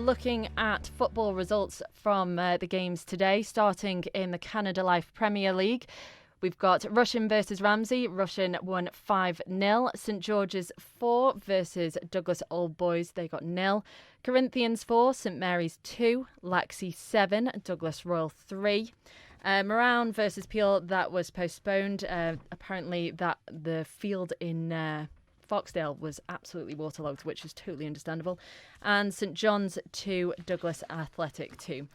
looking at football results from the games today, starting in the Canada Life Premier League. We've got Rhian versus Ramsey. Rhian won 5-0. St George's 4 versus Douglas Old Boys. They got 0. Corinthians 4, St Mary's 2, Laxey 7, Douglas Royal 3. Moran versus Peel, that was postponed. Apparently that the field in Foxdale was absolutely waterlogged, which is totally understandable. And St John's 2, Douglas Athletic 2.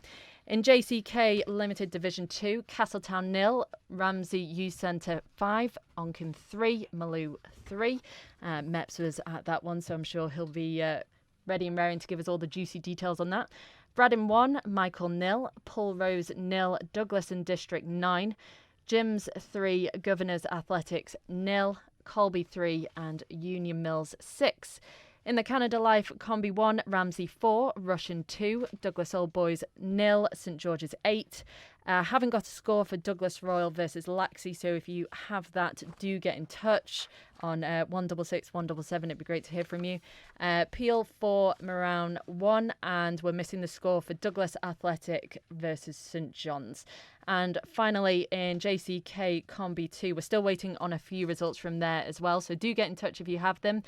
In JCK Limited Division 2, Castletown 0, Ramsey Youth Centre 5, Onken 3, Maloo 3. Meps was at that one, so I'm sure he'll be ready and raring to give us all the juicy details on that. Braddon 1, Michael 0, Pulrose 0, Douglas and District 9, Gyms 3, Governors Athletics 0, Colby 3 and Union Mills 6. In the Canada Life Combi 1, Ramsey 4, Rhian 2, Douglas Old Boys 0, St George's 8. Haven't got a score for Douglas Royal versus Laxey, so if you have that, do get in touch on 166 177. It'd be great to hear from you. Peel 4, Moran 1, and we're missing the score for Douglas Athletic versus St John's. And finally, in JCK Combi 2, we're still waiting on a few results from there as well, so do get in touch if you have them.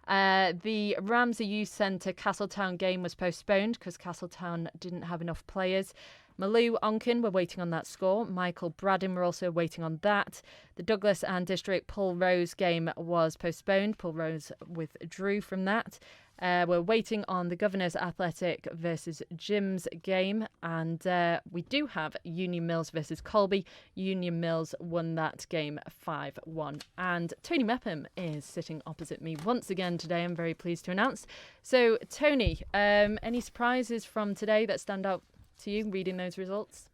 The Ramsey Youth Centre Castletown game was postponed because Castletown didn't have enough players. Maloo Onken, we're waiting on that score. Michael Braddon, we're also waiting on that. The Douglas and District Pulrose game was postponed. Pulrose withdrew from that. We're waiting on the Governors Athletic versus Gyms game. And we do have Union Mills versus Colby. Union Mills won that game 5-1. And Tony Mepham is sitting opposite me once again today, I'm very pleased to announce. So, Tony, any surprises from today that stand out to you reading those results?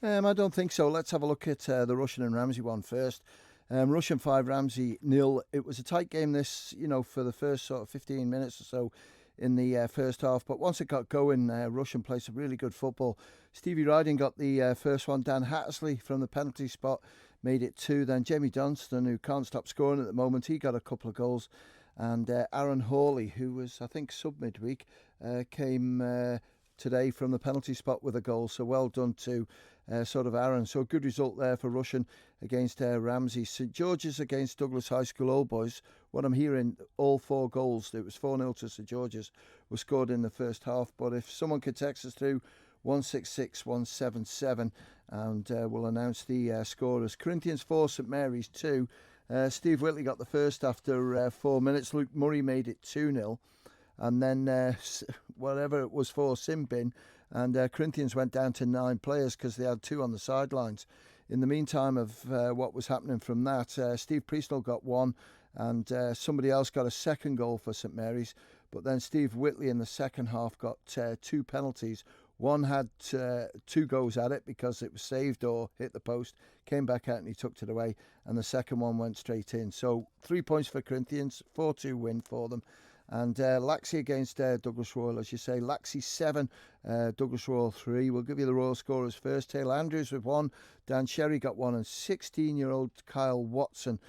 I don't think so. Let's have a look at the Rhian and Ramsey one first. Rhian 5, Ramsey 0. It was a tight game this, for the first sort of 15 minutes or so in the first half. But once it got going, Rhian played some really good football. Stevie Rhian got the first one. Dan Hattersley from the penalty spot made it 2. Then Jamie Dunstan, who can't stop scoring at the moment, he got a couple of goals. And Aaron Hawley, who was, I think, sub-midweek, came today from the penalty spot with a goal. So well done to Aaron. So a good result there for Rhian against Ramsey. St George's against Douglas High School Old Boys. What I'm hearing, all 4 goals, it was 4-0 to St George's, were scored in the first half. But if someone could text us through 166 177 and we'll announce the scorers. Corinthians 4, St Mary's 2. Steve Whitley got the first after 4 minutes. Luke Murray made it 2-0. And then whatever it was for, Simbin, and Corinthians went down to 9 players because they had 2 on the sidelines. In the meantime of what was happening from that, Steve Priestnell got 1 and somebody else got a second goal for St Mary's. But then Steve Whitley in the second half got 2 penalties. One had 2 goes at it because it was saved or hit the post, came back out and he tucked it away. And the second one went straight in. So 3 points for Corinthians, 4-2 win for them. And Laxey against Douglas Royal, as you say. Laxey 7, Douglas Royal 3. We'll give you the Royal scorers first. Taylor Andrews with 1. Dan Sherry got 1. And 16-year-old Kyle Watson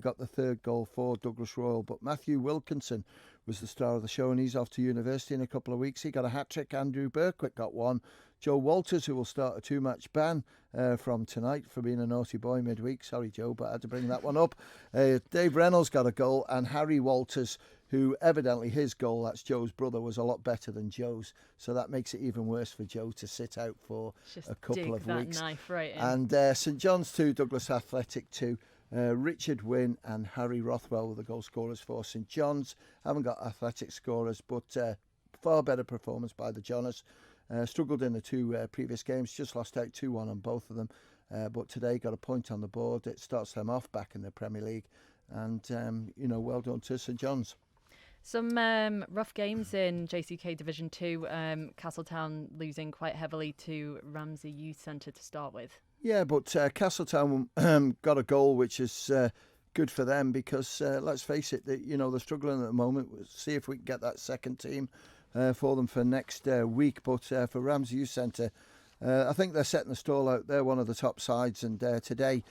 got the 3rd goal for Douglas Royal. But Matthew Wilkinson was the star of the show, and he's off to university in a couple of weeks. He got a hat-trick. Andrew Berkwick got 1. Joe Walters, who will start a 2-match ban from tonight for being a naughty boy midweek. Sorry, Joe, but I had to bring that one up. Dave Reynolds got a goal, and Harry Walters, who evidently his goal, that's Joe's brother, was a lot better than Joe's. So that makes it even worse for Joe to sit out for a couple of weeks. Knife right in. And St John's 2, Douglas Athletic 2. Richard Wynne and Harry Rothwell were the goal scorers for St John's. Haven't got athletic scorers, but far better performance by the Johners. Struggled in the 2 previous games, just lost out 2-1 on both of them. But today got a point on the board. It starts them off back in the Premier League. And, well done to St John's. Some rough games in JCK Division 2. Castletown losing quite heavily to Ramsey Youth Centre to start with. Yeah, but Castletown got a goal, which is good for them because, let's face it, they're struggling at the moment. We'll see if we can get that second team for them for next week. But for Ramsey Youth Centre, I think they're setting the stall out. They're one of the top sides, and today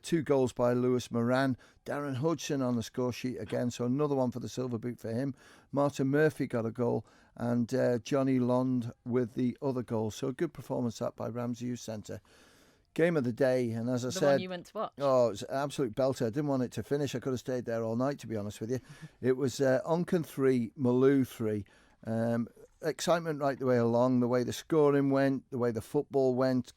2 goals by Lewis Moran. Darren Hudson on the score sheet again, so another one for the silver boot for him. Martin Murphy got a goal, and Johnny Lond with the other goal. So a good performance that by Ramsey Youth Centre. Game of the day, and as I said, the one you went to watch. Oh, it was an absolute belter. I didn't want it to finish. I could have stayed there all night, to be honest with you. It was Onken 3, Malou 3. Excitement right the way along, the way the scoring went, the way the football went,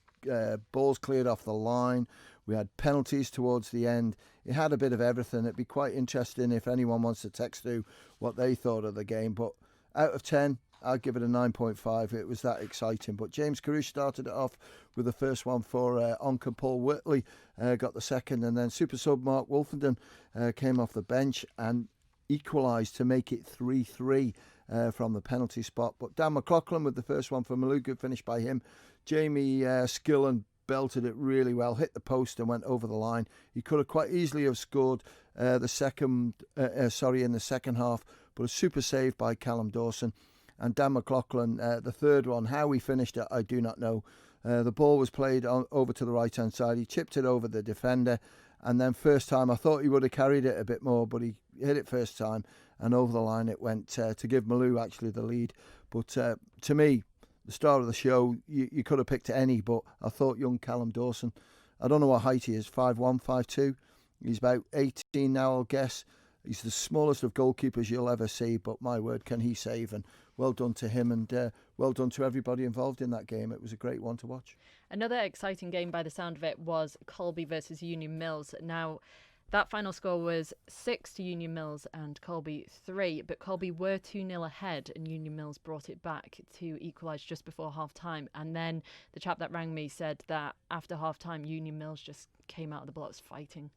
balls cleared off the line. We had penalties towards the end. It had a bit of everything. It'd be quite interesting if anyone wants to text through what they thought of the game. But out of 10, I'd give it a 9.5. It was that exciting. But James Carush started it off with the first one for Onken. Paul Whitley got the second, and then super sub Mark Wolfenden came off the bench and equalised to make it 3-3 from the penalty spot. But Dan McLaughlin with the first one for Malou, good finish by him. Jamie Skillen belted it really well, hit the post and went over the line. He could have quite easily have scored in the second half, but a super save by Callum Dawson. And Dan McLaughlin, the third one, how he finished it, I do not know. The ball was played over to the right-hand side. He chipped it over the defender. And then first time, I thought he would have carried it a bit more, but he hit it first time. And over the line it went to give Malou actually the lead. But to me, the star of the show, you could have picked any, but I thought young Callum Dawson, I don't know what height he is, 5'1", 5'2". He's about 18 now, I'll guess. He's the smallest of goalkeepers you'll ever see, but my word, can he save? And well done to him, and well done to everybody involved in that game. It was a great one to watch. Another exciting game by the sound of it was Colby versus Union Mills. Now, that final score was 6 to Union Mills and Colby 3, but Colby were 2-0 ahead and Union Mills brought it back to equalise just before half-time. And then the chap that rang me said that after half-time, Union Mills just came out of the blocks fighting.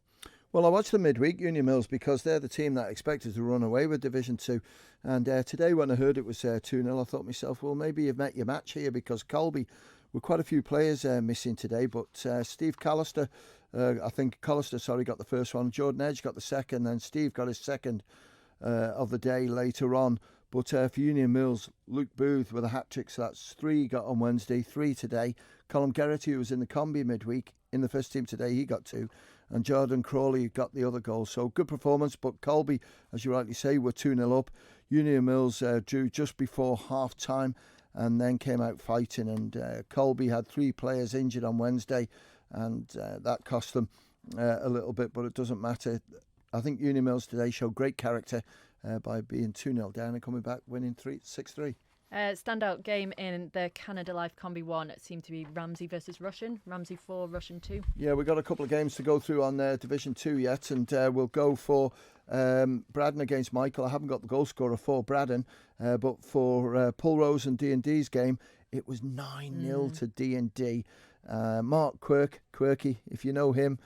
Well, I watched the midweek Union Mills because they're the team that I expected to run away with Division 2. And today when I heard it was 2-0, I thought to myself, well, maybe you've met your match here, because Colby were quite a few players missing today. But Steve Callister, Collister got the first one. Jordan Edge got the second, and Steve got his second of the day later on. But for Union Mills, Luke Booth with a hat-trick, so that's 3 got on Wednesday, 3 today. Colin Gerrity, who was in the combi midweek, in the first team today, he got 2. And Jordan Crawley got the other goal. So good performance, but Colby, as you rightly say, were 2-0 up. Union Mills drew just before half-time and then came out fighting. And Colby had 3 players injured on Wednesday, and that cost them a little bit, but it doesn't matter. I think Union Mills today showed great character by being 2-0 down and coming back winning 6-3. Standout game in the Canada Life Combi 1 seemed to be Ramsey versus Russian. Ramsey 4, Russian 2. Yeah, we've got a couple of games to go through on Division 2 yet, and we'll go for Braddon against Michael. I haven't got the goal scorer for Braddon, but for Pulrose and D&D's game, it was 9-0 to D&D. Mark Quirky, if you know him,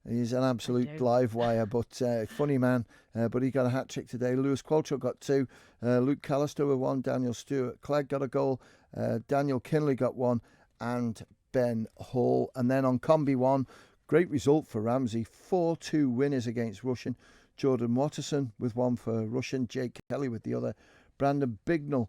he's an absolute live wire, but funny man. But he got a hat-trick today. Lewis Qualtrough got 2. Luke Callister with 1. Daniel Stewart Clegg got a goal. Daniel Kinley got 1. And Ben Hall. And then on Combi 1, great result for Ramsey. 4-2 winners against Russian. Jordan Watterson with 1 for Russian. Jake Kelly with the other. Brandon Bignell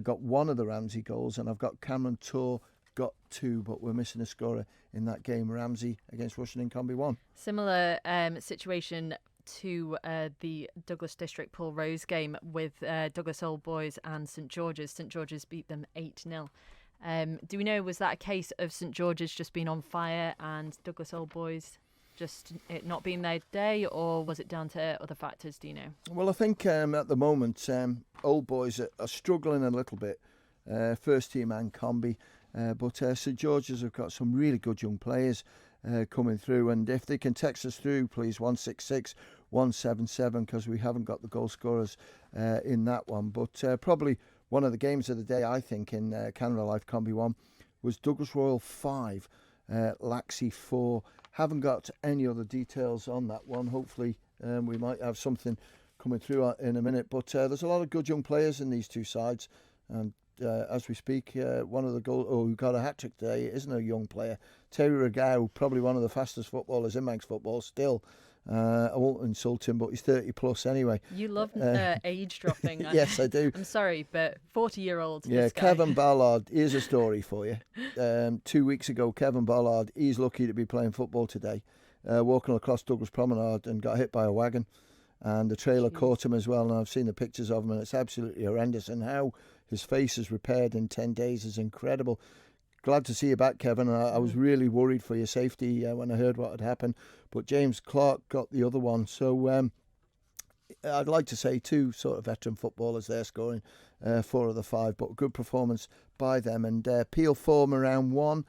got 1 of the Ramsey goals. And I've got Cameron Torr got 2, but we're missing a scorer in that game. Ramsey against Russian in Combi 1. Similar situation to the Douglas District Paul Rose game with Douglas Old Boys and St George's. St George's beat them 8-0. Do we know, was that a case of St George's just being on fire and Douglas Old Boys just it not being their day, or was it down to other factors, do you know? Well, I think at the moment Old Boys are struggling a little bit, first team and combi, but St George's have got some really good young players coming through, and if they can text us through, please, 166 177, because we haven't got the goal scorers in that one. But probably one of the games of the day, I think, in Canada Life Combi 1 was Douglas Royal 5, Laxey 4. Haven't got any other details on that one. Hopefully we might have something coming through in a minute, but there's a lot of good young players in these two sides, and as we speak, one of the who got a hat-trick today isn't a young player. Terry Regau, probably one of the fastest footballers in Manx football still, I won't insult him, but he's 30 plus anyway. You love age dropping. Yes, I do. I'm sorry, but 40-year-old. Yeah, this guy. Kevin Ballard, here's a story for you. 2 weeks ago, Kevin Ballard, he's lucky to be playing football today, walking across Douglas Promenade and got hit by a wagon. And the trailer caught him as well, and I've seen the pictures of him, and it's absolutely horrendous. And how his face is repaired in 10 days is incredible. Glad to see you back, Kevin. I was really worried for your safety when I heard what had happened. But James Clark got the other one. So I'd like to say 2 sort of veteran footballers there scoring 4 of the 5. But a good performance by them. And Peel 4, Moran 1.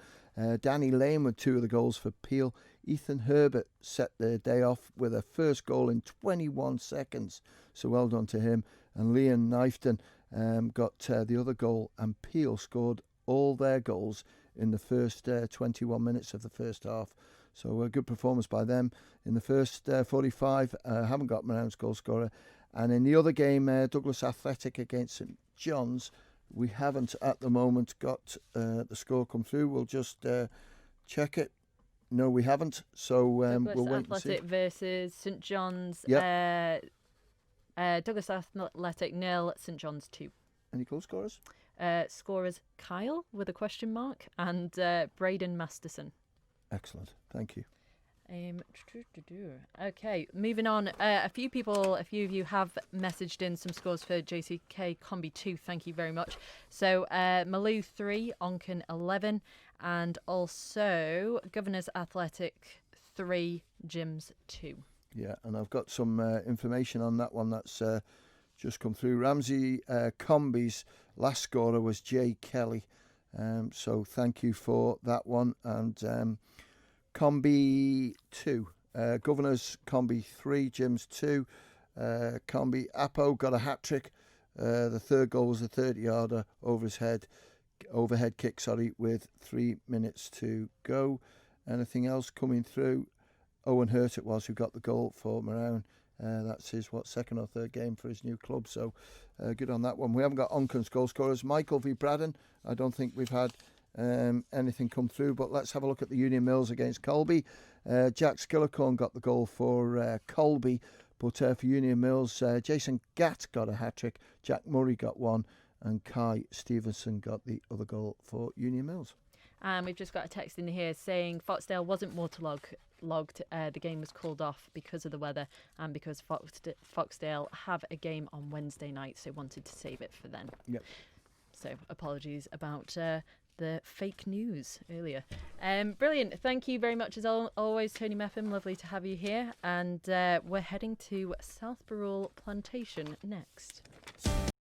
Danny Lane with 2 of the goals for Peel. Ethan Herbert set their day off with a first goal in 21 seconds. So well done to him. And Rhian Knifton got the other goal. And Peel scored all their goals in the first 21 minutes of the first half. So a good performance by them in the first 45. Haven't got Moran's goal scorer. And in the other game, Douglas Athletic against St John's, we haven't at the moment got the score come through. We'll just check it. No, we haven't. So we'll wait and see. Athletic versus St John's. Yep. Douglas Athletic 0, St John's 2. Any goal scorers? Scorers Kyle with a question mark and Braden Masterson. Excellent. Thank you. Okay, moving on. A few of you have messaged in some scores for JCK Combi 2. Thank you very much. So Malou 3, Onken 11, and also Governors Athletic 3, Gyms 2. Yeah, and I've got some information on that one that's just come through. Ramsey Combi's last scorer was Jay Kelly. So thank you for that one. And Combi 2. Governors Combi 3, Gyms 2. Combi Apo got a hat-trick. The third goal was a 30-yarder overhead kick, with 3 minutes to go. Anything else coming through? Owen Hurt it was who got the goal for Moran. That's his, second or third game for his new club. So good on that one. We haven't got Onken's goal scorers. Michael v. Braddon, I don't think we've had anything come through, but let's have a look at the Union Mills against Colby. Jack Skillicorn got the goal for Colby, but for Union Mills, Jason Gatt got a hat-trick, Jack Murray got one, and Kai Stevenson got the other goal for Union Mills. And we've just got a text in here saying Foxdale wasn't waterlogged. The game was called off because of the weather and because Foxdale have a game on Wednesday night, so wanted to save it for then. Yep. So apologies about the fake news earlier. Brilliant. Thank you very much as always, Tony Mepham. Lovely to have you here. And we're heading to South Barrule Plantation next.